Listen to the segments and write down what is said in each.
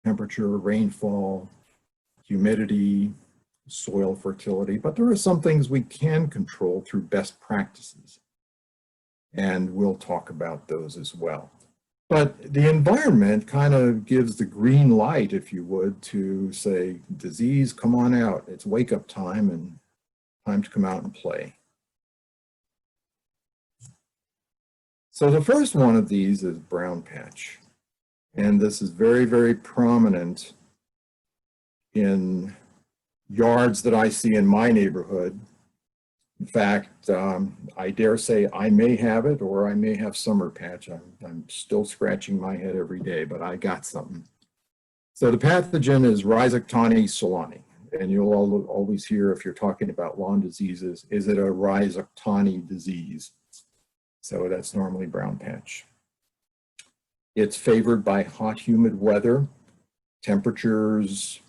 temperature, rainfall, humidity, soil fertility, but there are some things we can control through best practices. And we'll talk about those as well. But the environment kind of gives the green light, if you would, to say, disease, come on out. It's wake up time and time to come out and play. So the first one of these is brown patch. And this is very, very prominent in yards that I see in my neighborhood. In fact, I dare say I may have it, or I may have summer patch. I'm still scratching my head every day, but I got something. So the pathogen is Rhizoctoni solani. And you'll always hear, if you're talking about lawn diseases, is it a Rhizoctoni disease? So that's normally brown patch. It's favored by hot, humid weather, temperatures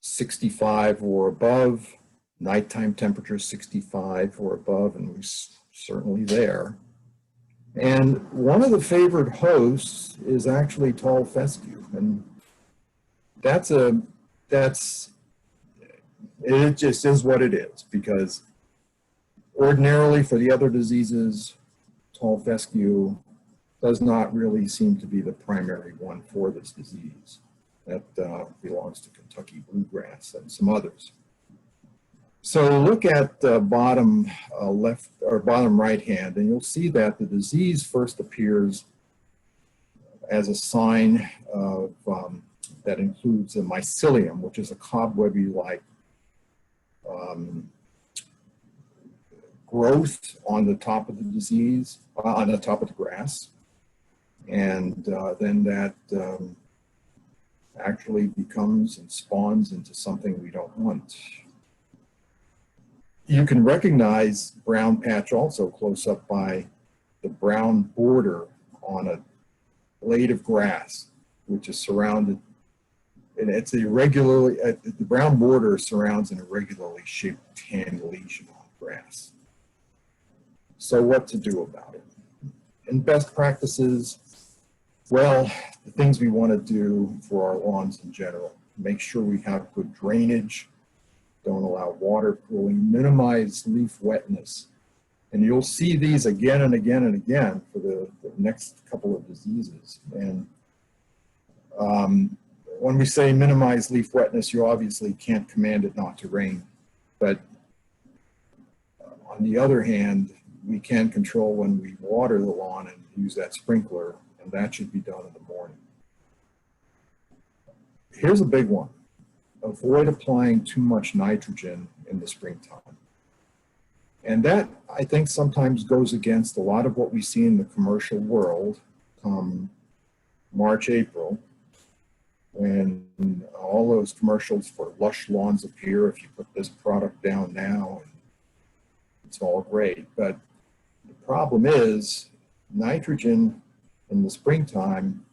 65 or above, nighttime temperatures 65 or above, and we're certainly there. And one of the favored hosts is actually tall fescue, and it just is what it is, because ordinarily for the other diseases, tall fescue does not really seem to be the primary one for this disease. That belongs to Kentucky bluegrass and some others. So look at the bottom left or bottom right hand, and you'll see that the disease first appears as a sign of that includes a mycelium, which is a cobwebby-like growth on the top of the disease, on the top of the grass, and then that actually becomes and spawns into something we don't want. You can recognize brown patch also close up by the brown border on a blade of grass, which is surrounded, and it's irregularly, the brown border surrounds an irregularly shaped tan lesion on grass. So what to do about it? In best practices, well, the things we want to do for our lawns in general: make sure we have good drainage, don't allow water pooling, minimize leaf wetness. And you'll see these again and again and again for the next couple of diseases. And when we say minimize leaf wetness, you obviously can't command it not to rain. But on the other hand, we can control when we water the lawn and use that sprinkler, and that should be done in the morning. Here's a big one. Avoid applying too much nitrogen in the springtime. And that, I think, sometimes goes against a lot of what we see in the commercial world come March, April, when all those commercials for lush lawns appear. If you put this product down now, and it's all great. But the problem is nitrogen in the springtime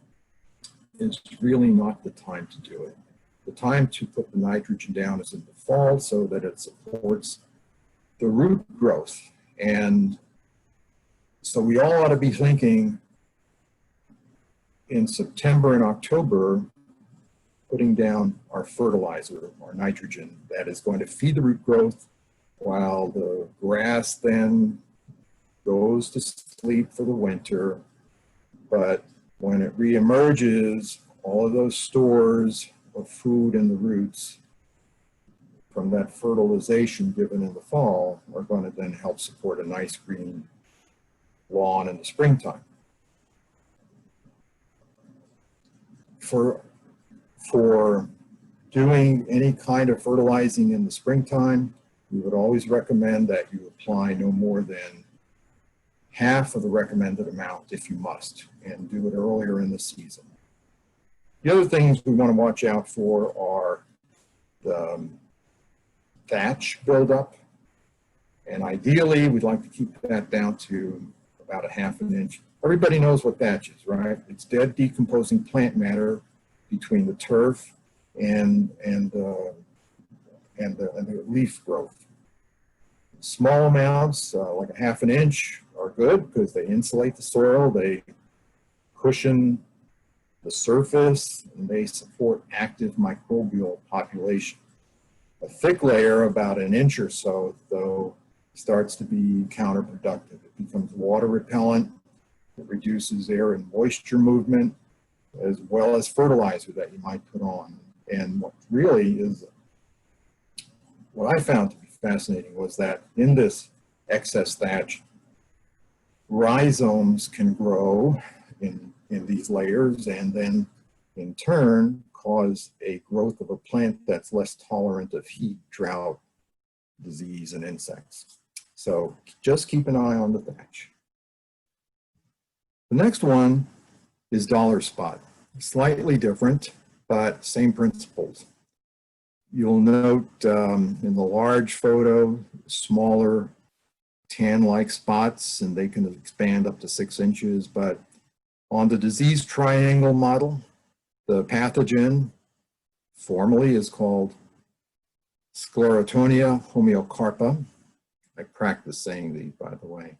is really not the time to do it. The time to put the nitrogen down is in the fall, so that it supports the root growth. And so we all ought to be thinking in September and October, putting down our fertilizer, our nitrogen, that is going to feed the root growth while the grass then goes to sleep for the winter. But when it reemerges, all of those stores of food in the roots from that fertilization given in the fall are going to then help support a nice green lawn in the springtime. For doing any kind of fertilizing in the springtime, we would always recommend that you apply no more than half of the recommended amount if you must, and do it earlier in the season. The other things we want to watch out for are the thatch buildup, and ideally we'd like to keep that down to about 1/2 inch. Everybody knows what thatch is, right? It's dead decomposing plant matter between the turf and the leaf growth. Small amounts, like 1/2 inch, are good because they insulate the soil, they cushion the surface, and they support active microbial population. A thick layer, about an inch or so, though, starts to be counterproductive. It becomes water repellent, it reduces air and moisture movement, as well as fertilizer that you might put on. And what really is, what I found to be fascinating was that in this excess thatch, rhizomes can grow in these layers and then in turn cause a growth of a plant that's less tolerant of heat, drought, disease, and insects. So just keep an eye on the thatch. The next one is dollar spot. Slightly different, but same principles. You'll note in the large photo, smaller tan-like spots, and they can expand up to 6 inches, but on the disease triangle model, the pathogen formally is called Sclerotonia homeocarpa. I practice saying these, by the way.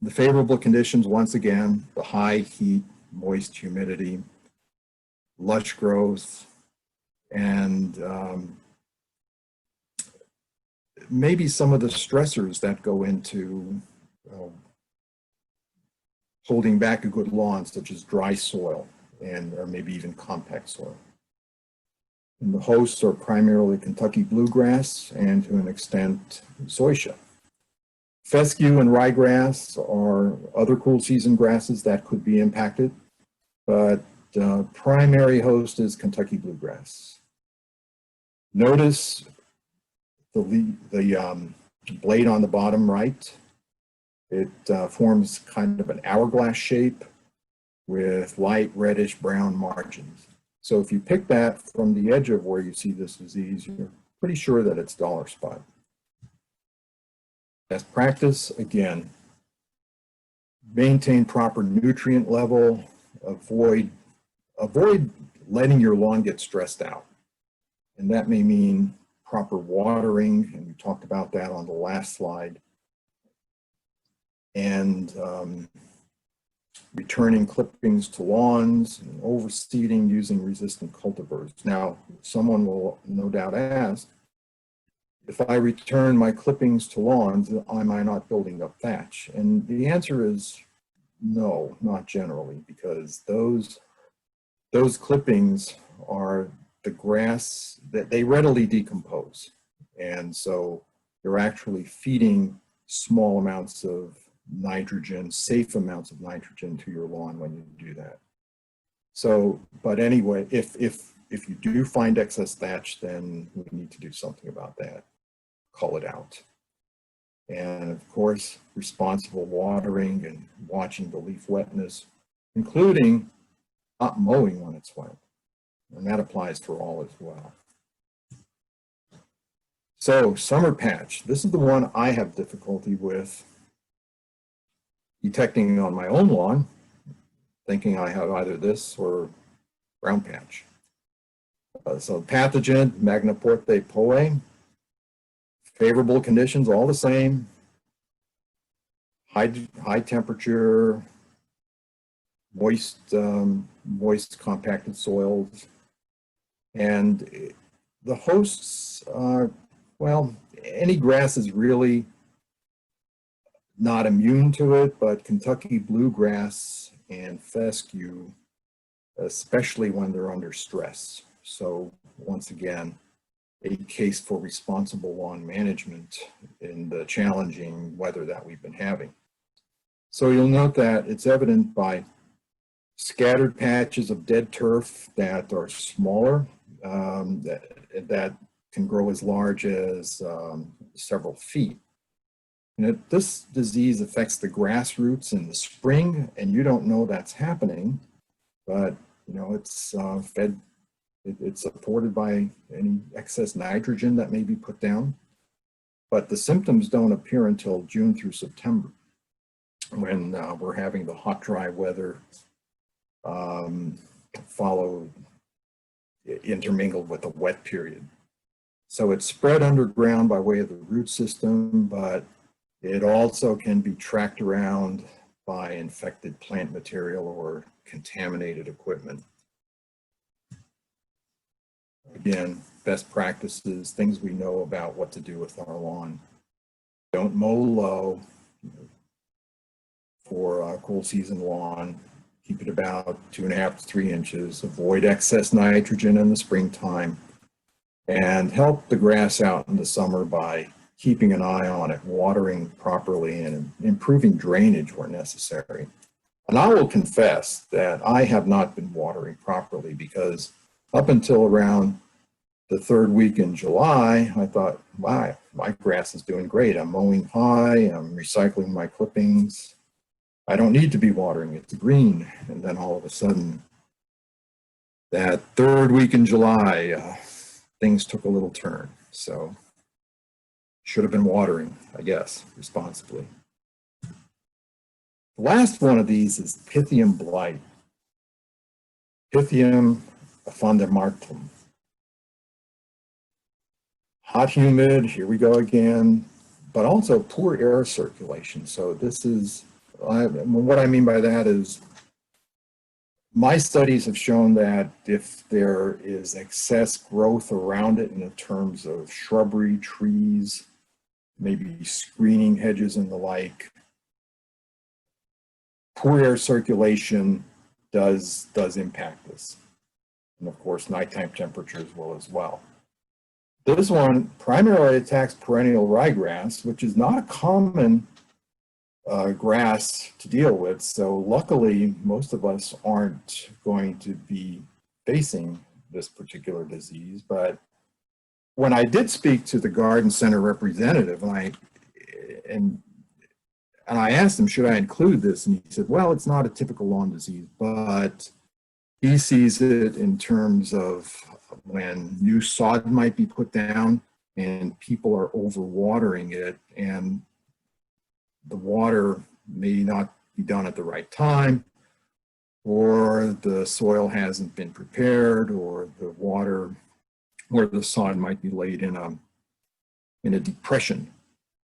The favorable conditions, once again, the high heat, moist humidity, lush growth, and maybe some of the stressors that go into holding back a good lawn, such as dry soil or maybe even compact soil. And the hosts are primarily Kentucky bluegrass and to an extent zoysia. Fescue and ryegrass are other cool season grasses that could be impacted, but primary host is Kentucky bluegrass. Notice the blade on the bottom right. It forms kind of an hourglass shape with light reddish brown margins. So if you pick that from the edge of where you see this disease, you're pretty sure that it's dollar spot. Best practice, again, maintain proper nutrient level, avoid letting your lawn get stressed out. And that may mean proper watering, and we talked about that on the last slide, and returning clippings to lawns, and overseeding using resistant cultivars. Now, someone will no doubt ask, if I return my clippings to lawns, am I not building up thatch? And the answer is no, not generally, because those clippings are the grass that they readily decompose. And so they're actually feeding small amounts of nitrogen, safe amounts of nitrogen to your lawn when you do that. So, but anyway, if you do find excess thatch, then we need to do something about that. Call it out. And of course, responsible watering and watching the leaf wetness, including not mowing when it's wet. And that applies for all as well. So, summer patch. This is the one I have difficulty with detecting on my own lawn, thinking I have either this or brown patch. So pathogen, Magnaporte poe, favorable conditions, all the same, high temperature, moist compacted soils, and the hosts are, well, any grass is really not immune to it, but Kentucky bluegrass and fescue, especially when they're under stress. So once again, a case for responsible lawn management in the challenging weather that we've been having. So you'll note that it's evident by scattered patches of dead turf that are smaller, that can grow as large as several feet. And this disease affects the grass roots in the spring, and you don't know that's happening, but you know it's it's supported by any excess nitrogen that may be put down. But the symptoms don't appear until June through September, when we're having the hot, dry weather followed, intermingled with a wet period. So it's spread underground by way of the root system, but it also can be tracked around by infected plant material or contaminated equipment. Again, best practices, things we know about what to do with our lawn. Don't mow low for a cool season lawn. Keep it about 2.5 to 3 inches. Avoid excess nitrogen in the springtime, and help the grass out in the summer by keeping an eye on it, watering properly, and improving drainage where necessary. And I will confess that I have not been watering properly, because up until around the 3rd week in July, I thought, wow, my grass is doing great. I'm mowing high, I'm recycling my clippings. I don't need to be watering, it's green. And then all of a sudden, that 3rd week in July, things took a little turn. So should have been watering, I guess, responsibly. The last one of these is Pythium Blight. Pythium affirmative. Hot, humid, here we go again, but also poor air circulation. So this is, what I mean by that is, my studies have shown that if there is excess growth around it in terms of shrubbery, trees, maybe screening hedges and the like, poor air circulation does impact this. And of course, nighttime temperatures will as well. This one primarily attacks perennial ryegrass, which is not a common grass to deal with. So luckily, most of us aren't going to be facing this particular disease. But when I did speak to the garden center representative, and I asked him, should I include this? And he said, well, it's not a typical lawn disease, but he sees it in terms of when new sod might be put down and people are overwatering it, and the water may not be done at the right time, or the soil hasn't been prepared, or the water, where the sod might be laid in a depression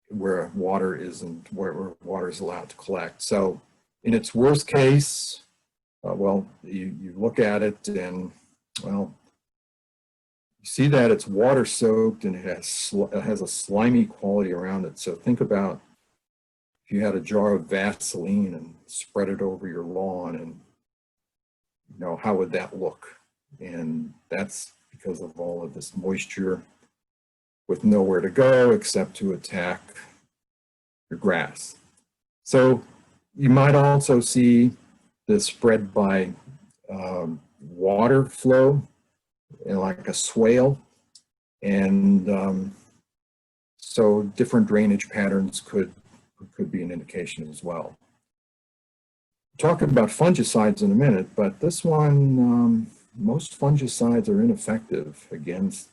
where water isn't, where water is allowed to collect. So in its worst case, well, you look at it and, well, you see that it's water soaked and it has a slimy quality around it. So think about if you had a jar of Vaseline and spread it over your lawn, and how would that look? And that's because of all of this moisture with nowhere to go except to attack your grass. So you might also see this spread by water flow, like a swale. And so different drainage patterns could be an indication as well. Talking about fungicides in a minute, but this one, most fungicides are ineffective against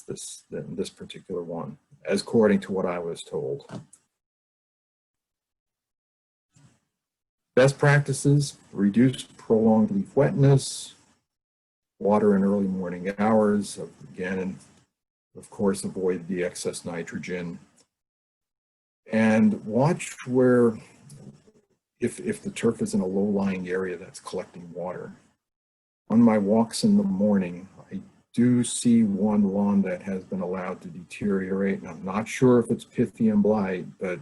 this particular one, as according to what I was told. Best practices: reduce prolonged leaf wetness, water in early morning hours, again, and of course avoid the excess nitrogen, and watch where, if the turf is in a low-lying area that's collecting water. On my walks in the morning, I do see one lawn that has been allowed to deteriorate, and I'm not sure if it's Pythium Blight, but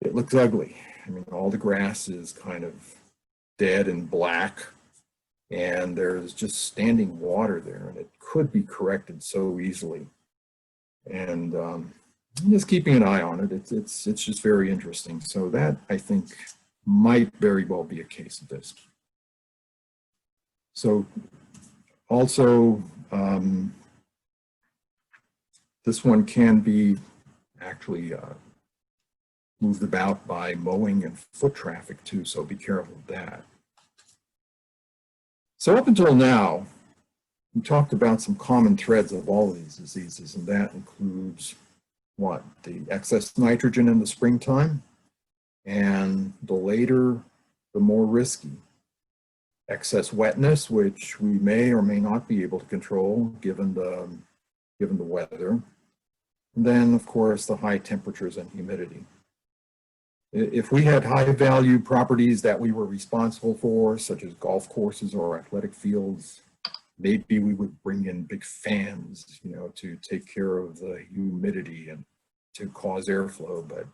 it looks ugly. I mean, all the grass is kind of dead and black, and there's just standing water there, and it could be corrected so easily. And just keeping an eye on it, it's just very interesting. So that, I think, might very well be a case of this. So also, this one can be actually moved about by mowing and foot traffic too, so be careful of that. So up until now, we talked about some common threads of all of these diseases, and that includes what? The excess nitrogen in the springtime, and the later, the more risky. Excess wetness, which we may or may not be able to control given the weather. And then, of course, the high temperatures and humidity. If we had high value properties that we were responsible for, such as golf courses or athletic fields, maybe we would bring in big fans, you know, to take care of the humidity and to cause airflow.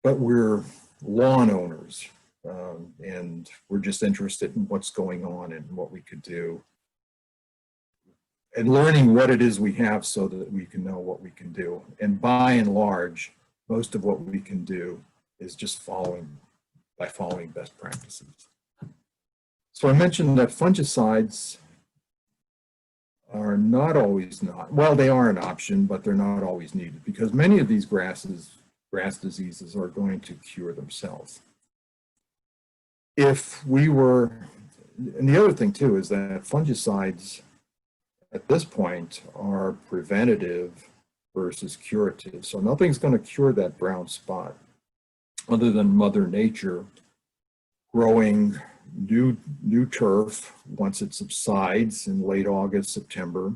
But we're lawn owners, and we're just interested in what's going on and what we could do, and learning what it is we have so that we can know what we can do. And by and large, most of what we can do is just following best practices. So I mentioned that fungicides are not always well, they are an option, but they're not always needed, because many of these grass diseases are going to cure themselves. If we were, and the other thing too is that fungicides at this point are preventative versus curative. So nothing's going to cure that brown spot other than Mother Nature growing new turf once it subsides in late August, September,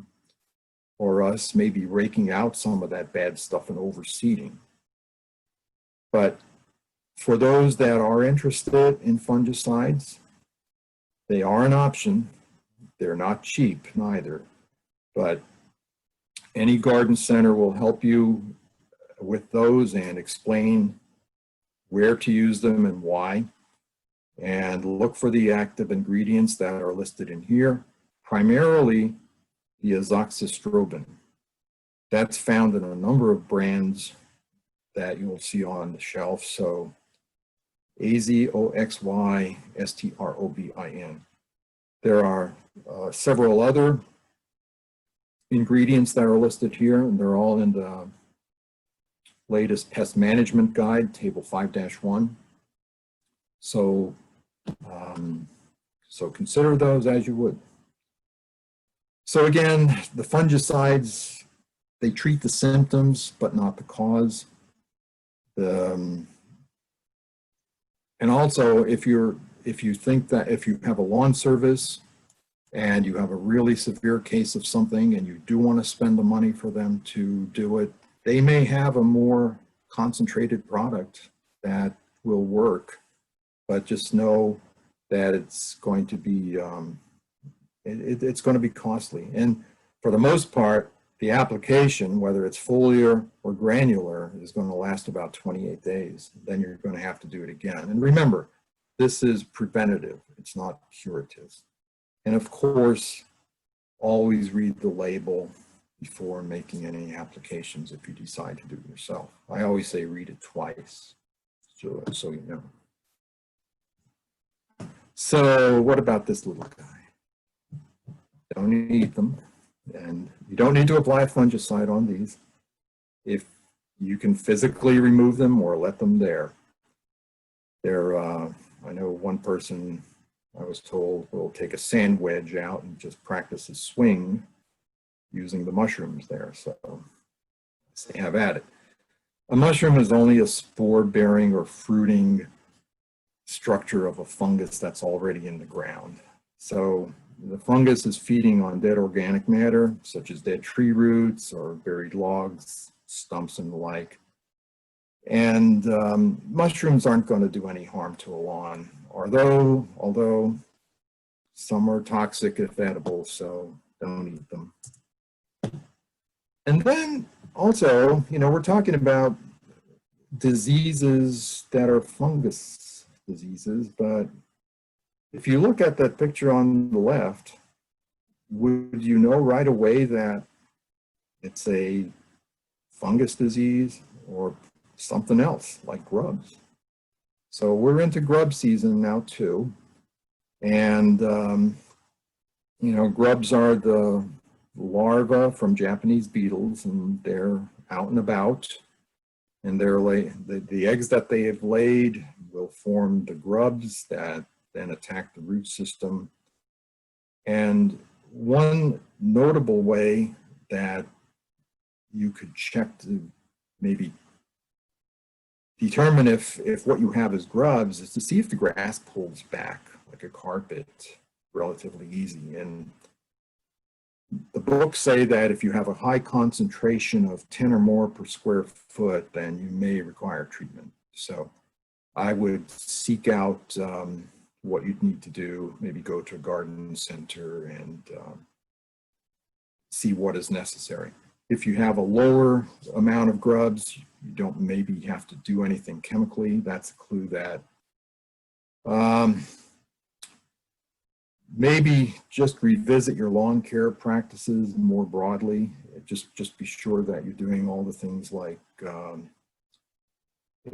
or us maybe raking out some of that bad stuff and overseeding. But for those that are interested in fungicides, they are an option. They're not cheap neither, but any garden center will help you with those and explain where to use them and why. And look for the active ingredients that are listed in here, primarily the azoxystrobin. That's found in a number of brands that you'll see on the shelf. So azoxystrobin. There are several other ingredients that are listed here, and they're all in the latest pest management guide, table 5-1. So consider those as you would. So again, the fungicides, they treat the symptoms, but not the cause. And also, if you think that if you have a lawn service and you have a really severe case of something and you do want to spend the money for them to do it, they may have a more concentrated product that will work, but just know that it's going to be it's going to be costly. And for the most part, the application, whether it's foliar or granular, is going to last about 28 days. Then you're going to have to do it again. And remember, this is preventative. It's not curative. And of course, always read the label before making any applications if you decide to do it yourself. I always say read it twice, so you know. So what about this little guy? Don't eat them, and you don't need to apply a fungicide on these. If you can physically remove them or let them there. I know one person, I was told, will take a sand wedge out and just practice a swing using the mushrooms there. So they have at it. A mushroom is only a spore-bearing or fruiting structure of a fungus that's already in the ground. So the fungus is feeding on dead organic matter, such as dead tree roots or buried logs, stumps, and the like. And mushrooms aren't going to do any harm to a lawn, although some are toxic if edible, so don't eat them. And then also, you know, we're talking about diseases that are fungus diseases, but if you look at that picture on the left, would you know right away that it's a fungus disease or something else like grubs? So we're into grub season now too. And, you know, grubs are the larvae from Japanese beetles, and they're out and about. And the eggs that they have laid will form the grubs that then attack the root system. And one notable way that you could check to maybe determine if what you have is grubs is to see if the grass pulls back like a carpet relatively easy. And the books say that if you have a high concentration of 10 or more per square foot, then you may require treatment. So I would seek out what you'd need to do, maybe go to a garden center and see what is necessary. If you have a lower amount of grubs, you don't maybe have to do anything chemically. That's a clue that maybe just revisit your lawn care practices more broadly. Just be sure that you're doing all the things like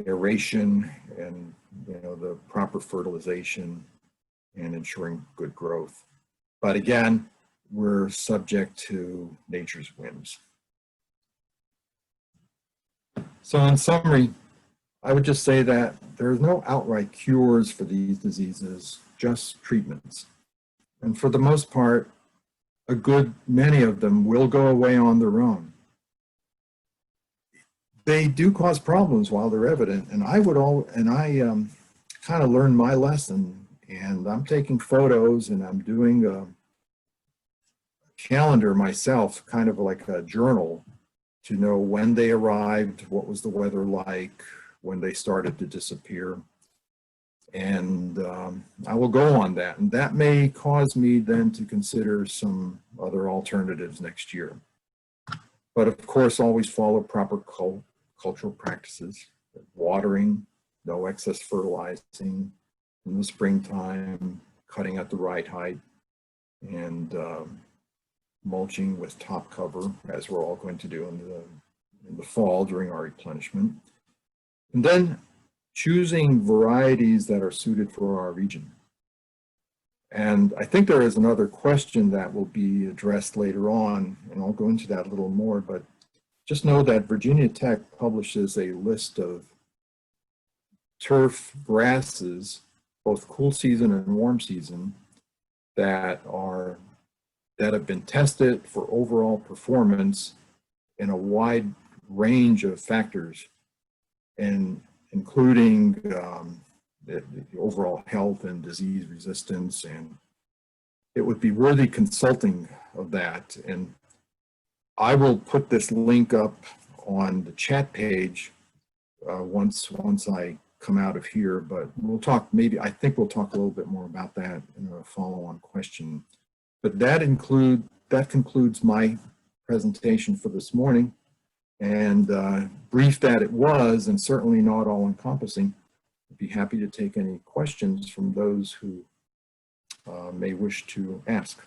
aeration and the proper fertilization and ensuring good growth. But again, we're subject to nature's whims. So in summary, I would just say that there's no outright cures for these diseases, just treatments. And for the most part, a good many of them will go away on their own. They do cause problems while they're evident, and I kind of learned my lesson, and I'm taking photos and I'm doing a calendar myself, kind of like a journal, to know when they arrived, what was the weather like, when they started to disappear. And I will go on that, and that may cause me then to consider some other alternatives next year. But of course, always follow proper cultural practices, watering, no excess fertilizing in the springtime, cutting at the right height, and mulching with top cover, as we're all going to do in the fall during our replenishment. And then choosing varieties that are suited for our region. And I think there is another question that will be addressed later on, and I'll go into that a little more, but just know that Virginia Tech publishes a list of turf grasses, both cool season and warm season, that have been tested for overall performance in a wide range of factors, and including the overall health and disease resistance. And it would be worthy consulting of that. And I will put this link up on the chat page once I come out of here, but we'll talk, I think we'll talk a little bit more about that in a follow-on question. But that concludes my presentation for this morning, and brief that it was, and certainly not all encompassing. I'd be happy to take any questions from those who may wish to ask.